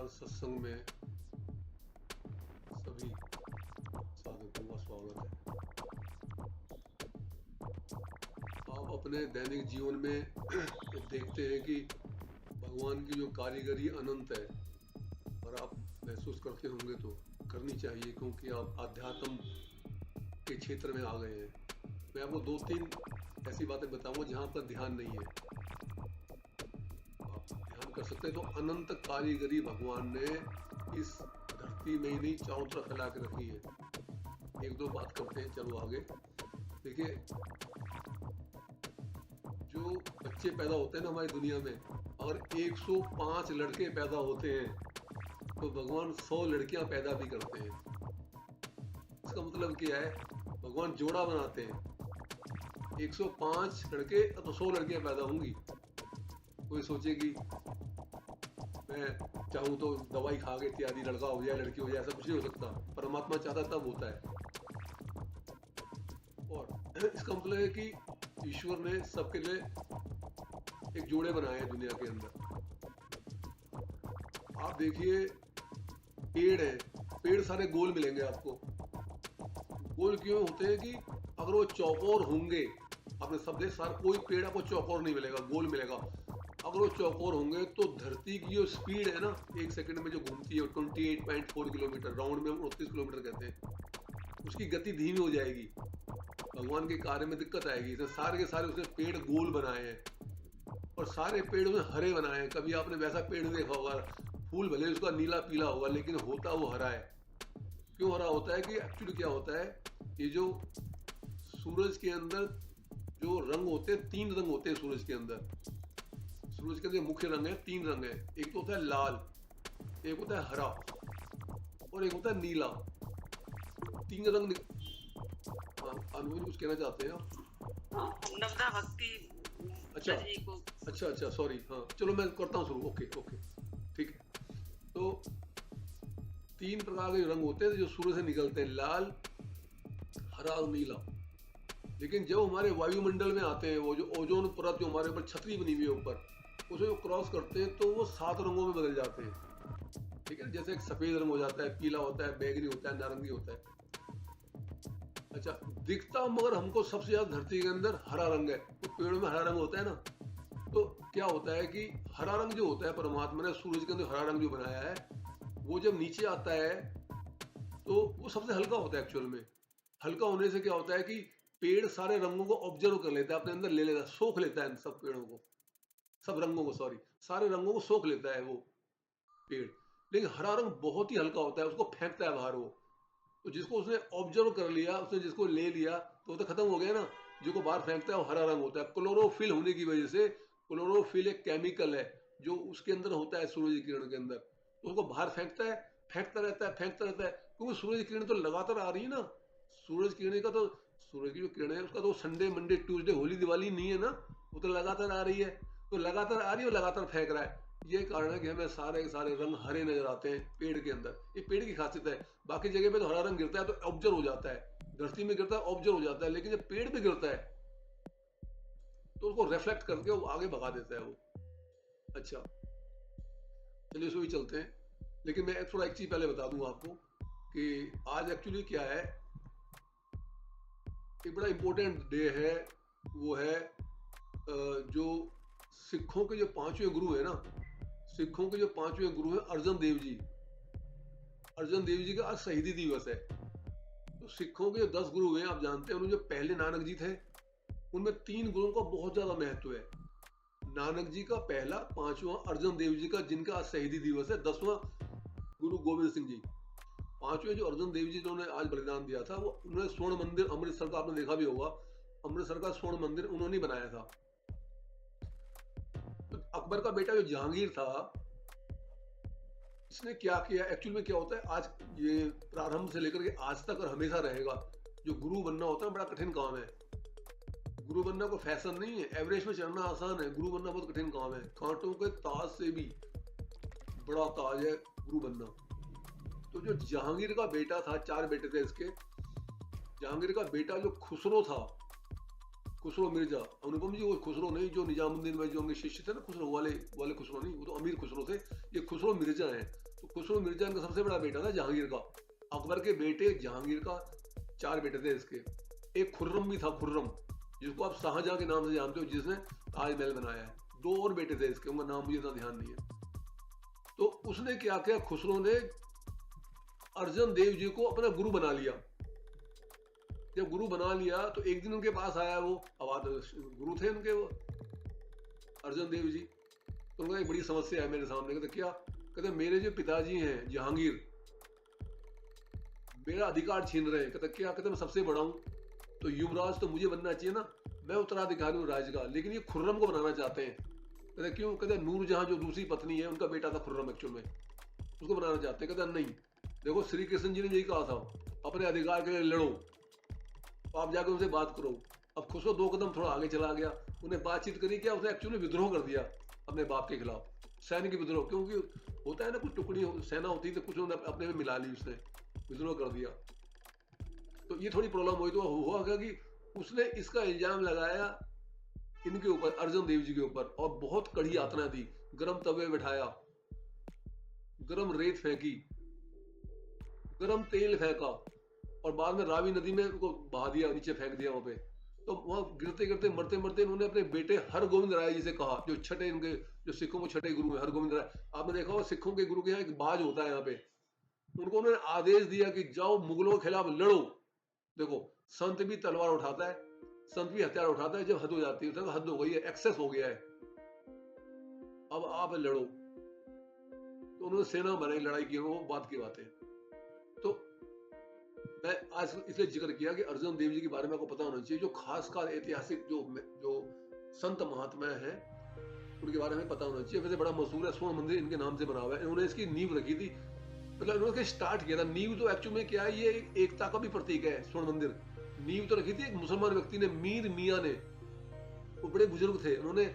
विचार सत्संग में सभी साधकों का स्वागत है। आप अपने दैनिक जीवन में देखते हैं कि भगवान की जो कारीगरी अनंत है, और आप महसूस करते होंगे तो करनी चाहिए, क्योंकि आप आध्यात्म के क्षेत्र में आ गए हैं। मैं आपको 2-3 ऐसी बातें बताऊंगा जहां आपका ध्यान नहीं है, आप ध्यान कर सकते हैं। तो अनंत कारीगरी भगवान ने इस धरती में ही नहीं, चारों तरफ फैला के रखी है। एक दो बात करते हैं, चलो आगे। देखिए, जो बच्चे पैदा होते हैं ना हमारी दुनिया में, अगर 105 लड़के पैदा होते हैं तो भगवान 100 लड़कियां पैदा भी करते हैं। इसका मतलब क्या है? भगवान जोड़ा बनाते हैं। 105 लड़के तो 100 लड़कियां पैदा होंगी। कोई सोचेगी मैं चाहूं तो दवाई खा के इत्यादि लड़का हो जाए, लड़की हो जाए, ऐसा कुछ नहीं हो सकता। परमात्मा चाहता तब होता है। और इसका मतलब है कि ईश्वर ने सबके लिए एक जोड़े बनाए हैं दुनिया के अंदर। आप देखिए, पेड़ है, पेड़ सारे गोल मिलेंगे आपको। गोल क्यों होते हैं? कि अगर वो चौकोर होंगे, आपने सब देख, सारा कोई पेड़ आपको चौकोर नहीं मिलेगा, गोल मिलेगा। अगर वो चौकोर होंगे तो धरती की जो स्पीड है ना, एक सेकंड में जो घूमती है 28.4 किलोमीटर, राउंड में हम 29 किलोमीटर कहते हैं, उसकी गति धीमी हो जाएगी। भगवान के कार्य में दिक्कत आएगी। इसने सारे के सारे उसने पेड़ गोल बनाए हैं, और सारे पेड़ उसने हरे बनाए हैं। कभी आपने वैसा पेड़ देखा होगा, फूल भले उसका नीला पीला होगा लेकिन होता वो हरा है। क्यों हरा होता है? कि एक्चुअली क्या होता है, ये जो सूरज के अंदर जो रंग होते हैं, 3 रंग होते हैं सूरज के अंदर। सूरज के अंदर मुख्य रंग है, 3 रंग है। एक तो होता है लाल, एक होता है हरा, और एक होता है नीला। 3 रंग। अनुभव कुछ कहना चाहते हैं आप? नवदा भक्ति। अच्छा अच्छा अच्छा, सॉरी। हाँ, चलो मैं करता हूँ शुरू। ओके ओके, ठीक है। तो 3 प्रकार के रंग होते हैं जो सूरज से निकलते हैं, लाल, हरा और नीला। लेकिन जब हमारे वायुमंडल में आते हैं, वो जो ओजोन परत जो हमारे ऊपर छतरी बनी हुई है ऊपर, उसे जो क्रॉस करते हैं तो वो 7 रंगों में बदल जाते हैं। ठीक है, जैसे एक सफेद रंग हो जाता है, पीला होता है, बैगनी होता है, नारंगी होता है। अच्छा, दिखता मगर हमको सबसे ज्यादा धरती के अंदर हरा रंग है। तो पेड़ों में हरा रंग होता है ना, तो क्या होता है कि हरा रंग जो होता है, परमात्मा ने सूरज के अंदर हरा रंग जो बनाया है, वो जब नीचे आता है तो वो सबसे हल्का होता है। एक्चुअल में हल्का होने से क्या होता है कि पेड़ सारे रंगों को ऑब्जर्व कर लेता है, अपने अंदर ले लेता है, सोख लेता है इन सब पेड़ों को, सब रंगों को, सॉरी, सारे रंगों को सोख लेता है वो पेड़। लेकिन हरा रंग बहुत ही हल्का होता है, उसको फेंकता है बाहर वो। तो जिसको उसने ऑब्जर्व कर लिया, उसने जिसको ले लिया, तो वो तो खत्म हो गया ना। जिसको बाहर फेंकता है वो हरा रंग होता है। क्लोरोफिल होने की वजह से, क्लोरोफिल एक केमिकल है जो उसके अंदर होता है सूरज की किरण के अंदर, तो उसको बाहर फेंकता है, फेंकता रहता है, फेंकता रहता है। क्योंकि सूरज की किरण तो लगातार आ रही है ना। सूरज की किरण का तो, सूरज की जो किरण है उसका तो Sunday Monday Tuesday Holi Diwali नहीं है ना, वो तो लगातार आ रही है। तो लगातार आ रही है और लगातार फेंक रहा है। ये कारण है कि हमें सारे के सारे रंग हरे नजर आते हैं पेड़ के अंदर। ये पेड़ की खासियत है। बाकी जगह पे तो हरा रंग गिरता है तो ऑब्जर्व हो जाता है, धरती में गिरता है ऑब्जर्व हो जाता है, लेकिन जब पेड़ पे गिरता है तो उसको रिफ्लेक्ट करके वो आगे भगा देता है वो। अच्छा, चलिए उसमें भी चलते हैं। लेकिन मैं थोड़ा एक चीज पहले बता दूं आपको कि आज एक्चुअली क्या है, एक बड़ा इंपॉर्टेंट डे है। वो है जो सिखों के जो 5वें गुरु है ना, सिखों के जो 5वें गुरु है अर्जन देव जी। अर्जन देव जी का आज शहीदी दिवस है। तो सिखों के जो 10 गुरु हैं, आप जानते हैं, उनमें जो पहले नानक जी थे, उनमें 3 गुरुओं का बहुत ज्यादा महत्व है। नानक जी का पहला, 5वां अर्जन देव जी का, जिनका आज शहीदी दिवस है। 10वां गुरु गोविंद सिंह जी। 5वें जो अर्जन देव जी जिन्होंने आज बलिदान दिया था, वो उन्होंने स्वर्ण मंदिर अमृतसर का, आपने देखा भी होगा, अमृतसर का स्वर्ण मंदिर उन्होंने बनाया था। तो अकबर का बेटा जो जहांगीर था, इसने क्या किया, एक्चुअल में क्या होता है, आज ये प्रारंभ से लेकर के आज तक और हमेशा रहेगा, जो गुरु बनना होता है बड़ा कठिन काम है। गुरु बनना कोई फैशन नहीं है, एवरेज में चढ़ना आसान है, गुरु बनना बहुत कठिन काम है। कांटों के ताज से भी बड़ा ताज है गुरु बनना। तो जो जहांगीर का बेटा था, 4 बेटे थे इसके, जहांगीर का बेटा जो खुसरो था, खुसरो मिर्जा, अनुपम जी, वो खुसरो नहीं जो निजामुद्दीन में जो उनके शिष्य थे ना, खुसरो वाले खुसरो नहीं, वो तो अमीर खुसरो थे। ये खुसरो मिर्जा हैं। तो खुसरो मिर्जा इनका सबसे बड़ा बेटा था जहांगीर का। अकबर के बेटे जहांगीर का 4 बेटे थे इसके। एक खुर्रम भी था, खुर्रम, जिसको आप शाहजहां के नाम से जानते हो, जिसने ताजमहल बनाया है। 2 और बेटे थे इसके, उनका नाम मुझे इतना ध्यान नहीं है। तो उसने क्या किया, खुसरो ने अर्जन देव जी को अपना गुरु बना लिया। जब गुरु बना लिया तो एक दिन उनके पास आया वो, अब गुरु थे उनके वो अर्जन देव जी। तो उनका एक बड़ी समस्या है मेरे सामने। कहते क्या? कहते मेरे जो पिताजी हैं जहांगीर, मेरा अधिकार छीन रहे हैं। कहते क्या? कहते मैं सबसे बड़ा हूं, तो युवराज तो मुझे बनना चाहिए ना, मैं उत्तराधिकारी हूँ राज का, लेकिन ये खुर्रम को बनाना चाहते हैं। कहते क्यों? कहते नूरजहां जो दूसरी पत्नी है, उनका बेटा था खुर्रम एक्चुअल में, उसको बनाना चाहते हैं। कहते नहीं, देखो श्री कृष्ण जी ने यही कहा था, अपने अधिकार के लिए लड़ो, तो आप जाकर उनसे बात करो। अब खुसरो 2 कदम थोड़ा आगे चला गया, उन्हें बातचीत करी, क्या उसने एक्चुअली विद्रोह कर दिया अपने बाप के खिलाफ, सैनिक विद्रोह। क्योंकि होता है ना, कुछ टुकड़ी सेना होती है तो कुछ उन्होंने अपने में मिला ली, उसने विद्रोह कर दिया। तो ये थोड़ी प्रॉब्लम हुई। तो हुआ क्या कि उसने इसका इल्जाम लगाया इनके ऊपर, अर्जन देव जी के ऊपर, और बहुत कड़ी यातना दी। गरम तवे बिठाया, गरम रेत फेंकी, गरम तेल फेंका, और बाद में रावी नदी में उनको बहा दिया, नीचे फेंक दिया वहां पे। तो वहां गिरते गिरते मरते मरते इन्होंने अपने बेटे हरगोविंद राय जी से कहा, जो छठे इनके, जो सिखों को छठे गुरु है हरगोविंद राय। आपने देखा होगा सिखों के गुरु के यहाँ एक बाज होता है यहाँ पे। उनको उन्होंने आदेश दिया कि जाओ मुगलों के खिलाफ लड़ो। देखो, संत भी तलवार उठाता है, संत भी हथियार उठाता है जब हद हो जाती है। तो हद हो गई है, एक्सेस हो गया है, अब आप लड़ो। तो उन्होंने सेना बनाई, लड़ाई की, वो बात की बात है। तो मैं आज इसलिए जिक्र किया कि अर्जुन देव जी के बारे में आपको पता होना चाहिए। जो खासकर ऐतिहासिक जो संत महात्मा है, उनके बारे में पता होना चाहिए। वैसे बड़ा मशहूर है, स्वर्ण मंदिर इनके नाम से बना हुआ है। इन्होंने इसकी नींव रखी थी, मतलब इन्होंने स्टार्ट किया था। नींव तो एक्चुअल में क्या है, ये एकता का भी प्रतीक है स्वर्ण मंदिर। नींव तो रखी थी एक मुसलमान व्यक्ति ने, मीर मियाँ ने। वो बड़े बुजुर्ग थे, उन्होंने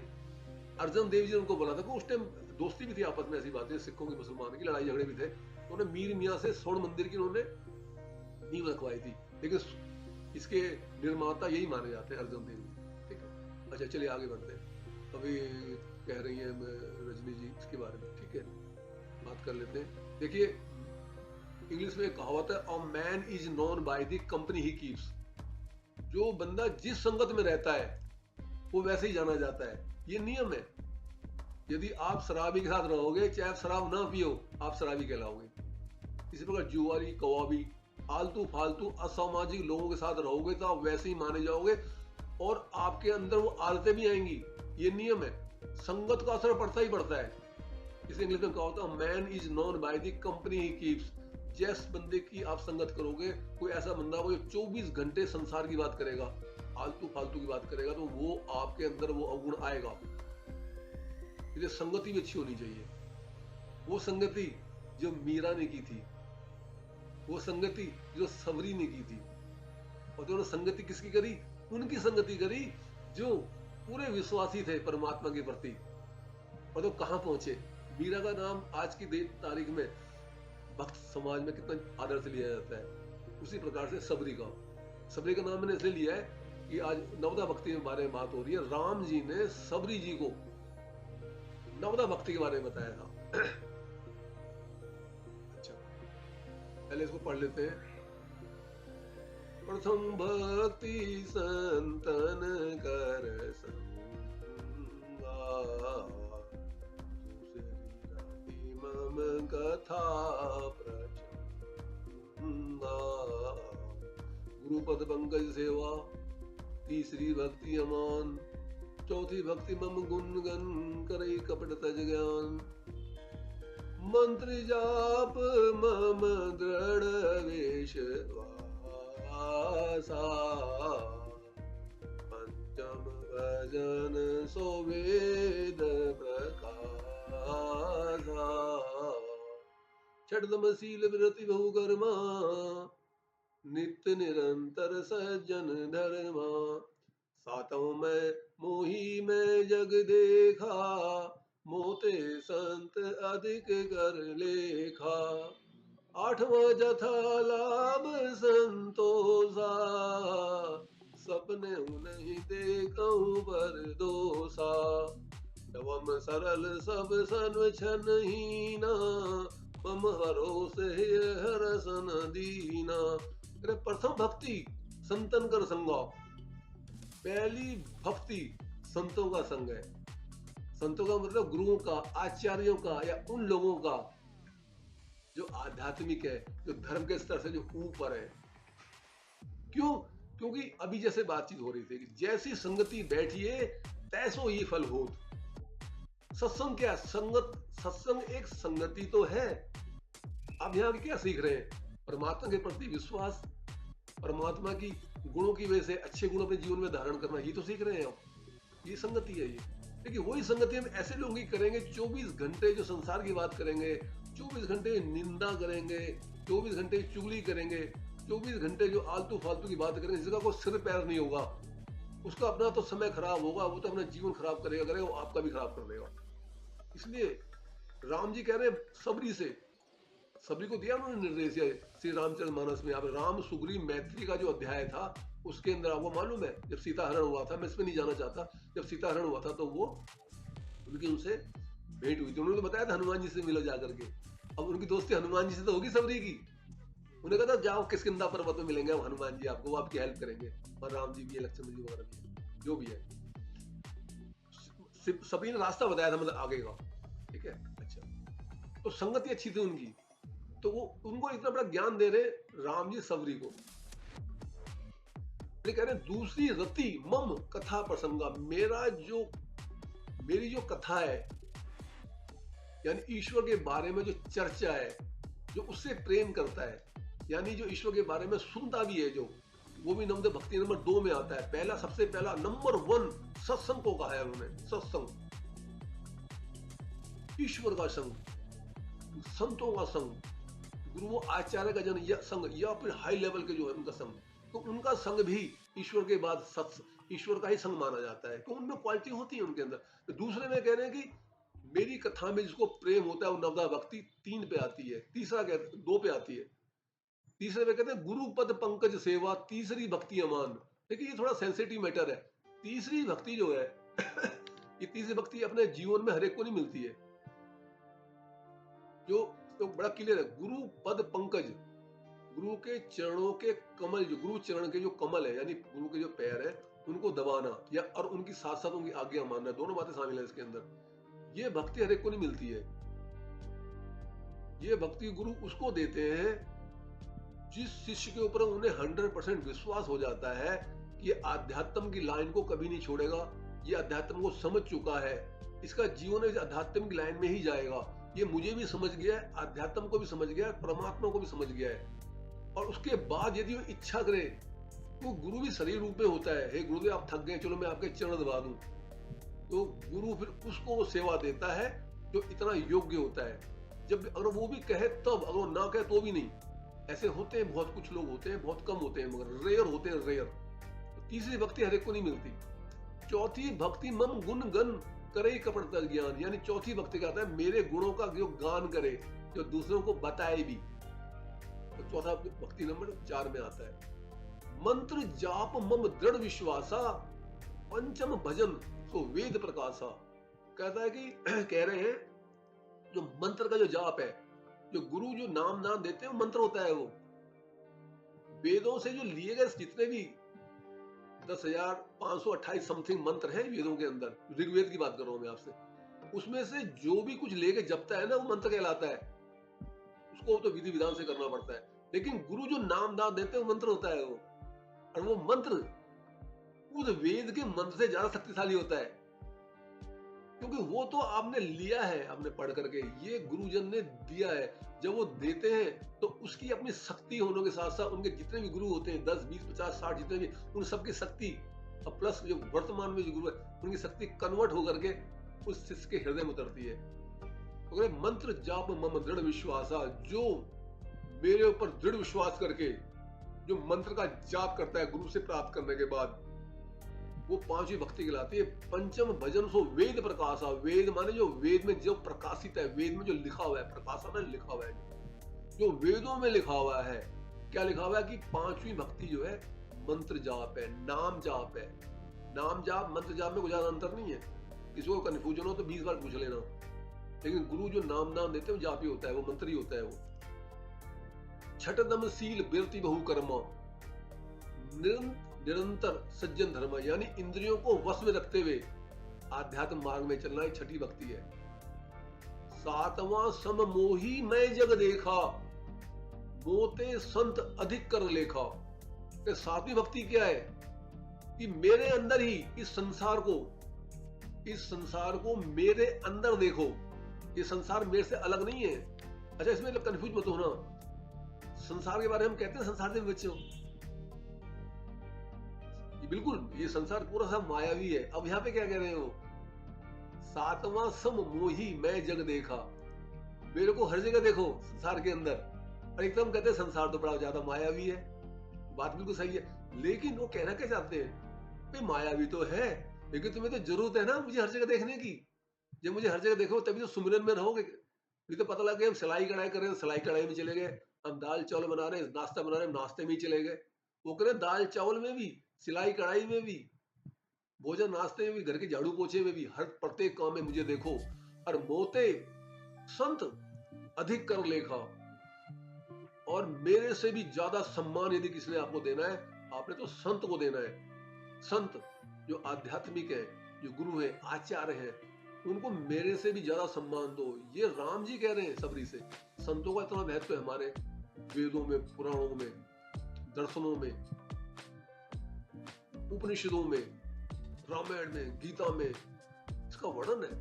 अर्जुन देव जी ने उनको बोला था कि उस टाइम दोस्ती भी थी आपस में, ऐसी बातें, सिखों की मुसलमान की लड़ाई झगड़े भी थे। उन्होंने मीर मियाँ से स्वर्ण मंदिर की उन्होंने नींव रखवाई थी। लेकिन इसके निर्माता यही माने जाते हैं, अर्जुन देव जी। ठीक है, अच्छा चलिए आगे बढ़ते हैं। अभी कह रही है रजनी जी इसके बारे में, ठीक है, बात कर लेते हैं। देखिए, इंग्लिश में एक कहावत है, a man is known by the company he keeps. जो बंदा जिस संगत में रहता है वो वैसे ही जाना जाता है, ये नियम है। यदि आप शराबी के साथ रहोगे, चाहे आप शराब ना पियो, आप शराबी कहलाओगे। इसी प्रकार जुआरी, कवाबी, आलतू फालतू असामाजिक लोगों के साथ रहोगे तो आप वैसे ही माने जाओगे, और आपके अंदर वो आदतें भी आएंगी। ये नियम है, संगत का असर पड़ता ही पड़ता है। इसे इंग्लिश में कहा होता है, man is known by the company he keeps. जिस बंदे की आप संगत करोगे, कोई ऐसा बंदा हो जो 24 घंटे संसार की बात करेगा, आलतू फालतू की बात करेगा, तो वो आपके अंदर वो अवगुण आएगा। इसलिए संगति भी अच्छी होनी चाहिए। वो संगति जो मीरा ने की थी, वो संगति जो सबरी ने की थी, और दोनों संगति किसकी करी? उनकी संगति करी जो पूरे विश्वासी थे परमात्मा के प्रति। और तो कहां पहुंचे? मीरा का नाम आज की तारीख में भक्त समाज में कितना आदर से लिया जाता है, उसी प्रकार से सबरी का नाम मैंने इसलिए लिया है कि आज नवदा भक्ति के बारे में बात हो रही है। राम जी ने सबरी जी को नवदा भक्ति के बारे में बताया था। अच्छा, पहले इसको पढ़ लेते हैं। प्रथम भक्ति संतन कर संगा, दूसरी मम कथा प्रचंगा, गुरुपद पंकज सेवा, तीसरी भक्ति अमान, चौथी भक्ति मम गुण गन करे कपट तज ज्ञान, मंत्र जाप मम दृढ़ विश्वासा, पंचम भजन सो वेद प्रकाशा, छठम शील व्रति बहु कर्मा, नित्य निरंतर सज्जन धर्मा, सातों में मोही में जग देखा, मोते संत अधिक कर लेखा, आठवां जथा लाभ संतोषा, सपने नहीं देखूं पर दोषा, नवम सरल सब सर्व छन हीना, मम भरोसे हरसन दीना। अरे प्रथम भक्ति संतन कर संगा, पहली भक्ति संतों का संग है। संतों का मतलब गुरुओं का, आचार्यों का, या उन लोगों का जो आध्यात्मिक है, जो धर्म के स्तर से जो ऊपर है। क्यों? क्योंकि अभी जैसे बातचीत हो रही थी कि जैसी संगति बैठिए तैसो ही फल होत। सत्संग क्या? संगत, सत्संग एक संगति तो है। आप यहाँ क्या सीख रहे हैं? परमात्मा के प्रति विश्वास, परमात्मा की गुणों की वजह से अच्छे गुण अपने जीवन में धारण करना, ये तो सीख रहे हैं आप। ये संगति है ये। लेकिन वही संगति हम ऐसे लोगों की करेंगे 24 घंटे जो संसार की बात करेंगे, 24 घंटे निंदा करेंगे, 24 घंटे चुगली करेंगे, 24 घंटे जो आलतू फालतू की बात करेंगे, जिसका कोई सिर पैर नहीं होगा, उसका अपना तो समय खराब होगा, वो तो अपना जीवन खराब करेगा, वो आपका भी खराब कर देगा। इसलिए राम जी कह रहे हैं सबरी से, सबरी को दिया उन्होंने निर्देश श्री रामचंद्र मानस में। आप राम सुग्रीव मैत्री का जो अध्याय था उसके अंदर आपको मालूम है, जब सीता हरण हुआ था, मैं इस पर नहीं जाना चाहता, जब सीता हरण हुआ था तो वो उनकी उनसे भेंट हुई थी। उन्होंने तो बताया था हनुमान जी से मिलो जाकर के। अब उनकी दोस्ती हनुमान जी से तो होगी सबरी की। उन्हें कहा था जाओ किष्किंधा पर्वत में मिलेंगे हनुमान जी आपको, वो आपकी हेल्प करेंगे, और राम जी भी है, लक्ष्मण जी वगैरह भी, जो भी है। सभी ने रास्ता बताया था, मतलब आगे का। ठीक है, अच्छा। तो संगति अच्छी थी उनकी, तो वो उनको इतना बड़ा ज्ञान दे रहे राम जी सबरी को। कह रहे दूसरी रति मम कथा प्रसंगा, मेरी जो कथा है, यानी ईश्वर के बारे में जो चर्चा है, जो उससे प्रेम करता है, यानी जो ईश्वर के बारे में सुनता भी है, जो वो भी नंबर भक्ति नंबर 2 में आता है। पहला, सबसे पहला नंबर 1 सत्संग को कहा है उन्होंने। सत्संग, ईश्वर का संग, संतों का संग, गुरु आचार्य का जन या संग, या फिर हाई लेवल के जो है उनका संग। तो उनका संग भी ईश्वर के बाद ईश्वर का ही संग माना जाता है, क्योंकि उनमें क्वालिटी होती है उनके अंदर। तो दूसरे में कह रहे हैं कि मेरी कथा में जिसको प्रेम होता है वो नवदा भक्ति 3 पे आती है, तीसरा कहते हैं 2 पे आती है। तीसरे में कहते हैं गुरु पद पंकज सेवा, तीसरी भक्ति अमान। देखिए ये थोड़ा सेंसिटिव मैटर है। तीसरी भक्ति जो है ये तीसरी भक्ति अपने जीवन में हर एक को नहीं मिलती है। जो तो बड़ा क्लियर है, गुरु पद पंकज, गुरु के चरणों के कमल, जो गुरु चरण के जो कमल है, यानी गुरु के जो पैर है उनको दबाना, या और उनकी साथ साथ उनकी आज्ञा मानना, दोनों बातें शामिल है इसके अंदर। ये भक्ति हर एक को नहीं मिलती है। ये भक्ति गुरु उसको देते हैं जिस शिष्य के ऊपर उन्हें 100% विश्वास हो जाता है कि ये आध्यात्म की लाइन को कभी नहीं छोड़ेगा, ये अध्यात्म को समझ चुका है, इसका जीवन इस आध्यात्म की लाइन में ही जाएगा, ये मुझे भी समझ गया है, आध्यात्म को भी समझ गया है, परमात्मा को भी समझ गया है। और उसके बाद यदि वो इच्छा करे, तो गुरु भी शरीर रूप में होता है, हे गुरुदेव आप थक गए, चलो मैं आपके चरण दबा दूं, तो गुरु फिर उसको वो सेवा देता है जो इतना योग्य होता है। जब अगर वो भी कहे तब, अगर वो ना कहे तो भी नहीं। ऐसे होते हैं, बहुत कुछ लोग होते हैं, बहुत कम होते हैं, मगर रेयर होते हैं, रेयर। तो तीसरी भक्ति हर एक को नहीं मिलती। चौथी भक्ति मम गुण गन करे कपड़ता ज्ञान, यानी चौथी भक्ति का आता है मेरे गुणों का जो गान करे, जो दूसरों को बताए भी। तो चौथा भक्ति नंबर 4 में आता है। मंत्र जाप मम दृढ़ विश्वासा, पंचम भजन सो वेद प्रकाशा। कहता है कि कह रहे हैं जो मंत्र का जो जाप है, जो गुरु जो नाम देते हैं, मंत्र होता है वो। वेदों से जो लिए गए जितने भी 10,528 समथिंग मंत्र हैं वेदों के अंदर, ऋग्वेद की बात कर रहा हूं मैं आपसे, उसमें से जो भी कुछ लेके जपता है ना, वो मंत्र कहलाता है। उसको तो विधि विधान से करना पड़ता है, लेकिन गुरु जो नाम देते हैं वो मंत्र होता है वो। और वो मंत्र उस वेद के मंत्र से ज्यादा शक्तिशाली होता है, क्योंकि वो तो आपने लिया है, आपने पढ़ करके, ये गुरुजन ने दिया है। जब वो देते हैं तो उसकी अपनी शक्ति होने के साथ साथ उनके जितने भी गुरु होते हैं, 10, 20, 50, 60 जितने भी, उन सबकी शक्ति और प्लस जो वर्तमान में जो गुरु है उनकी शक्ति कन्वर्ट होकर के उस शिष्य के हृदय में उतरती है। तो मंत्र जाप मम दृढ़ विश्वासा, जो मेरे ऊपर दृढ़ विश्वास करके जो मंत्र का जाप करता है गुरु से प्राप्त करने के बाद, वो 5वीं भक्ति कहलाती है। पंचम भजन सो वेद प्रकाशा, वेद माने जो वेद में जो प्रकाशित है, वेद में जो लिखा हुआ है, प्रकाशा में लिखा हुआ है, जो वेदों में लिखा हुआ है। क्या लिखा हुआ है कि 5वीं भक्ति जो है मंत्र जाप है, नाम जाप है। नाम जाप मंत्र जाप में कोई ज्यादा अंतर नहीं है। किसी को कंफ्यूजन हो तो 20 बार पूछ लेना। लेकिन गुरु जो नाम देते हैं वो जापी होता है, वो मंत्री होता है। वो छठदम सील बिरति बहु कर्मा, निरंतर सज्जन धर्म, यानी इंद्रियों को वश में रखते हुए आध्यात्म मार्ग में चलना, एक छठी भक्ति है। सातवां सम मोही मैं जग देखा, मोते संत अधिक कर लेखा। तो सातवीं भक्ति क्या है कि मेरे अंदर ही इस संसार को मेरे अंदर देखो। ये संसार मेरे से अलग नहीं है। अच्छा, इसमें कंफ्यूज मत होना। संसार के बारे में हम कहते हैं संसार से बच्चों, बिल्कुल ये संसार पूरा सब मायावी है। अब यहाँ पे क्या कह रहे हो? सातवां सम मोही मैं जग देखा, मेरे को हर जगह देखो संसार के अंदर। और एकदम कहते हैं संसार तो बड़ा ज्यादा मायावी है। बात बिल्कुल सही है, लेकिन वो कहना क्या चाहते हैं? भाई मायावी तो है, लेकिन तुम्हें तो जरूरत है ना मुझे हर जगह देखने की। जब मुझे हर जगह देखो तभी तो सुमिरन में रहोगे। नहीं तो पता लग गया हम सिलाई कढ़ाई कर रहे हैं, सिलाई कढ़ाई में चले गए। हम दाल चावल बना रहे हैं, नाश्ता बना रहे हैं, नाश्ते में ही चले गए। वो करें दाल चावल में भी, सिलाई कढ़ाई में भी, भोजन नाश्ते में भी, घर के झाड़ू पोछे में भी, हर प्रत्येक काम में मुझे देखो। और मोते संत अधिक कर लेखा, और मेरे से भी ज्यादा सम्मान यदि किसी ने आपको देना है, आपने तो संत को देना है। संत जो आध्यात्मिक है, जो गुरु है, आचार्य है, उनको मेरे से भी ज्यादा सम्मान दो। ये राम जी कह रहे हैं सबरी से। संतों का इतना महत्व है हमारे वेदों में, पुराणों में, दर्शनों में, उपनिषदों में, रामायण में, गीता में इसका वर्णन है।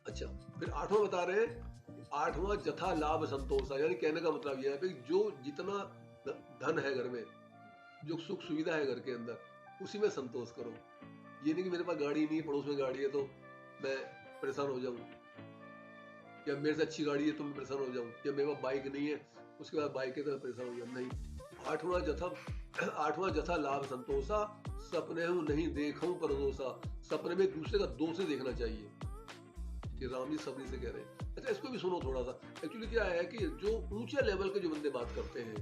अच्छा, फिर आठवां बता रहे हैं, आठवां जथा लाभ संतोषा, यानी कहने का मतलब यह है कि जो जितना धन है घर में, जो सुख सुविधा है घर के अंदर, उसी में संतोष करो। ये नहीं कि मेरे पास गाड़ी नहीं है, पड़ोस में गाड़ी है तो मैं परेशान हो जाऊं, या मेरे से अच्छी गाड़ी है तो मैं परेशान हो जाऊं, या मेरे पास बाइक नहीं है उसके बाद बाइक है तो मैं परेशान हो जाऊं। नहीं, आठवां जथा लाभ संतोषा, सपने हूं नहीं देखूं परदोषा। सपने में दूसरे का दोष नहीं देखना चाहिए, कि राम जी सबरी से कह रहे हैं। अच्छा, इसको भी सुनो थोड़ा सा। एक्चुअली क्या है कि जो ऊंचे लेवल के जो बंदे बात करते हैं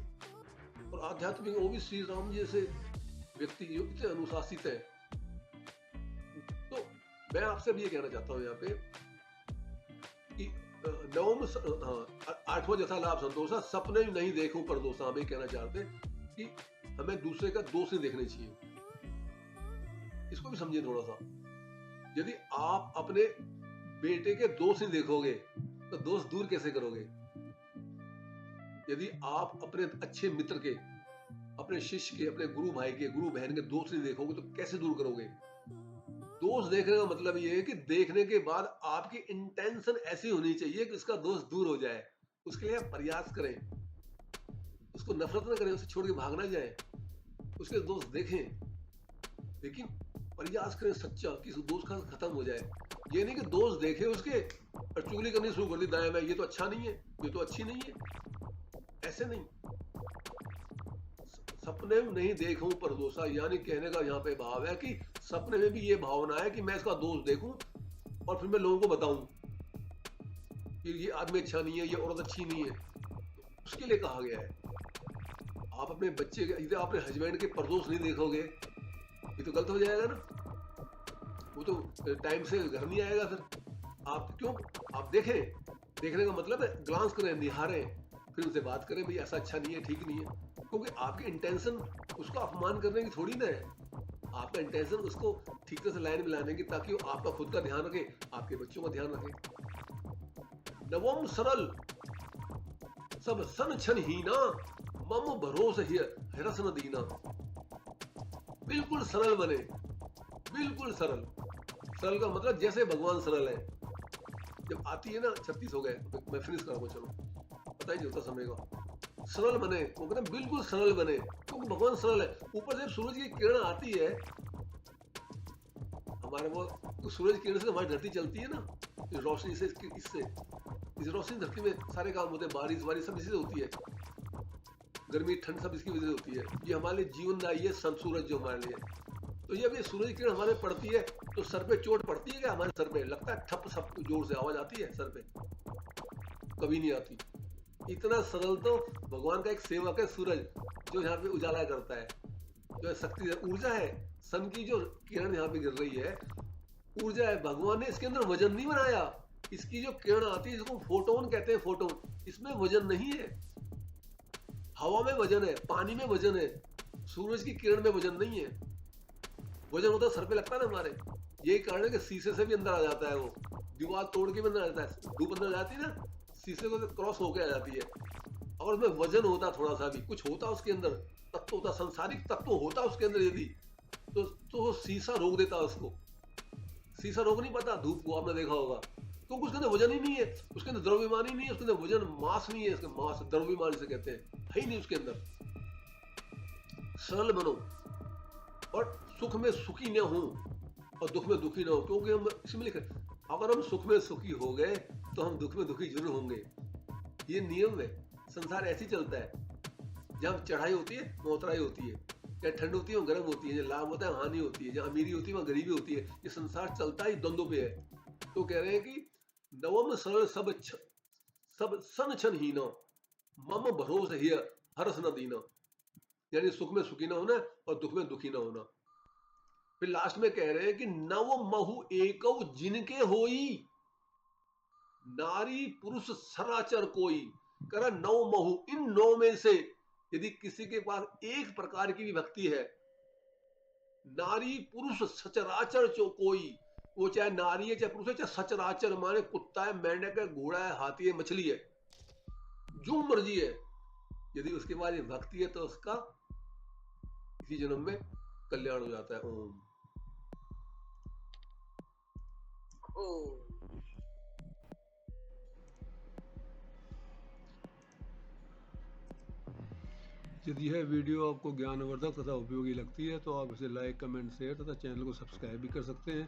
और आध्यात्मिक, वो भी श्री राम जी जैसे व्यक्ति जो इतने अनुशासित है, तो मैं आपसे भी ये कहना चाहता हूँ यहाँ पे कि आठवां जथा लाभ संतोषा, सपने नहीं देखूं परदोषा। हमें कहना चाहते कि हमें दूसरे का दोष नहीं देखने चाहिए। इसको भी समझिए थोड़ा सा। यदि आप अपने बेटे के दोष नहीं देखोगे तो दोष दूर कैसे करोगे? यदि आप अपने अच्छे मित्र के, अपने शिष्य के, अपने गुरु भाई के, गुरु बहन के दोष नहीं देखोगे तो कैसे दूर करोगे? दोष देखने का मतलब ये है कि देखने के बाद आपकी इंटेंशन ऐसी होनी चाहिए कि उसका दोष दूर हो जाए। उसके लिए आप प्रयास करें, उसको नफरत न करें, उसे छोड़ के भाग ना जाए, उसके दोष देखें, लेकिन प्रयास करें सच्चा कि उस दोष का खत्म हो जाए। ये नहीं कि दोष देखे उसके और चुगली करनी शुरू कर दी, दाएं बाएं, ये तो अच्छा नहीं है, ये तो अच्छी नहीं है। ऐसे नहीं। सपने में नहीं देखूं परदोषा, यानी कहने का यहाँ पे भाव है कि सपने में भी ये भावना है कि मैं इसका दोष देखूं और फिर मैं लोगों को बताऊं कि ये आदमी अच्छा नहीं है, ये औरत अच्छी नहीं है। उसके लिए कहा गया है। आप अपने बच्चे के, इधर अपने हस्बैंड के परदोष नहीं देखोगे, ये तो गलत हो जाएगा ना। वो तो टाइम से घर नहीं आएगा। फिर आप क्यों, आप देखें, देखने का मतलब है ग्लांस करें, निहारें, फिर उनसे बात करें, भाई ऐसा अच्छा नहीं है, ठीक नहीं है। क्योंकि आपकी इंटेंशन उसको अपमान करने की थोड़ी ना है। आपका इंटेंशन उसको ठीक तरह से लाइन में लाने की, ताकि वो आपका खुद का ध्यान रखे, आपके बच्चों का ध्यान रखे। नवम सरल सब सन छन हीना, मम भरोस हिरस न दीना। बिल्कुल सरल बने, बिल्कुल सरल। सरल का मतलब जैसे भगवान सरल है। जब आती है ना 36 हो गए, मैं फिनिश करूंगा, चलो पता ही नहीं होता समय का। सरल बने, वो कहते हैं बिल्कुल सरल बने, क्योंकि भगवान सरल है। ऊपर से सूरज की किरण आती है हमारे, वो सूरज की किरण से हमारी धरती चलती है ना, रोशनी से, इससे इस रोशनी धरती में सारे काम होते हैं, बारिश सब इसी से होती है, गर्मी ठंड सब इसकी वजह से होती है। ये हमारे लिए जीवनदायी है सूरज जो हमारे लिए। तो जब ये सूरज की किरण हमारे पड़ती है तो सर पे चोट पड़ती है क्या? हमारे सर पे लगता है ठप, सब जोर से आवाज आती है सर पे? कभी नहीं आती। इतना सरल तो भगवान का एक सेवक है सूरज, जो यहाँ पे उजाला करता है, जो शक्ति ऊर्जा है। सन की जो किरण यहाँ पे गिर रही है, ऊर्जा है। भगवान ने इसके अंदर वजन नहीं बनाया। इसकी जो किरण आती है जिसको फोटोन कहते हैं, फोटोन, इसमें वजन नहीं है। हवा में वजन है, पानी में वजन है, सूरज की किरण में वजन नहीं है। वजन होता है सर पे लगता है ना हमारे। यही कारण है कि शीशे से भी अंदर आ जाता है, वो दीवार तोड़ के भी अंदर आ जाता है। धूप अंदर जाती है ना, शीशे को क्रॉस होके आ जाती है। और उसमें वजन होता, थोड़ा सा भी कुछ होता उसके अंदर, तत्व होता, संसारिक तत्व होता उसके अंदर यदि, तो शीशा रोक देता उसको। शीशा रोक नहीं पाता धूप को, आपने देखा होगा, क्योंकि उसके अंदर वजन ही नहीं है। उसके अंदर द्रव्यमान ही नहीं है, उसके अंदर वजन, मास नहीं है। उसके मास द्रव्यमान से कहते हैं, है ही नहीं उसके अंदर। सरल बनो और सुख में सुखी न हो और दुख में दुखी न हो, क्योंकि हम इसमें लिखे अगर हम सुख में सुखी हो गए तो हम दुख में दुखी जरूर होंगे। ये नियम है, संसार ऐसे ही चलता है। जहाँ चढ़ाई होती है वहाँ उतराई होती है, जहाँ ठंड होती है वहाँ गर्म होती है, जहाँ लाभ होता है हानि होती है, जहाँ अमीरी होती है वहाँ गरीबी होती है। ये संसार चलता ही द्वंद्व पे है। तो कह रहे हैं कि नवम सरल सब सन छन हीना, मम भरोस हिय हरस न दीना। यानी सुख में सुखी ना होना और दुख में दुखी ना होना। फिर लास्ट में कह रहे हैं कि नव महु एकव जिनके होई, नारी पुरुष सराचर कोई। कह रहा नौ महु, इन नौ में से यदि किसी के पास एक प्रकार की भी भक्ति है, नारी पुरुष सचराचर जो कोई, वो चाहे नारी है चाहे पुरुष है, चाहे सचराचर माने कुत्ता है, मेंढक है, घोड़ा है, हाथी है, मछली है, जो मर्जी है, यदि उसके पास ये भक्ति है तो उसका इसी जन्म में कल्याण हो जाता है। ओम। यदि यह वीडियो आपको ज्ञानवर्धक तथा उपयोगी लगती है तो आप इसे लाइक, कमेंट, शेयर तथा चैनल को सब्सक्राइब भी कर सकते हैं,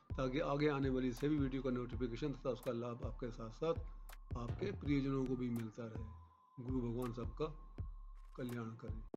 ताकि आगे आने वाली सभी वीडियो का नोटिफिकेशन तथा उसका लाभ आपके साथ साथ आपके प्रियजनों को भी मिलता रहे। गुरु भगवान सबका कल्याण करें।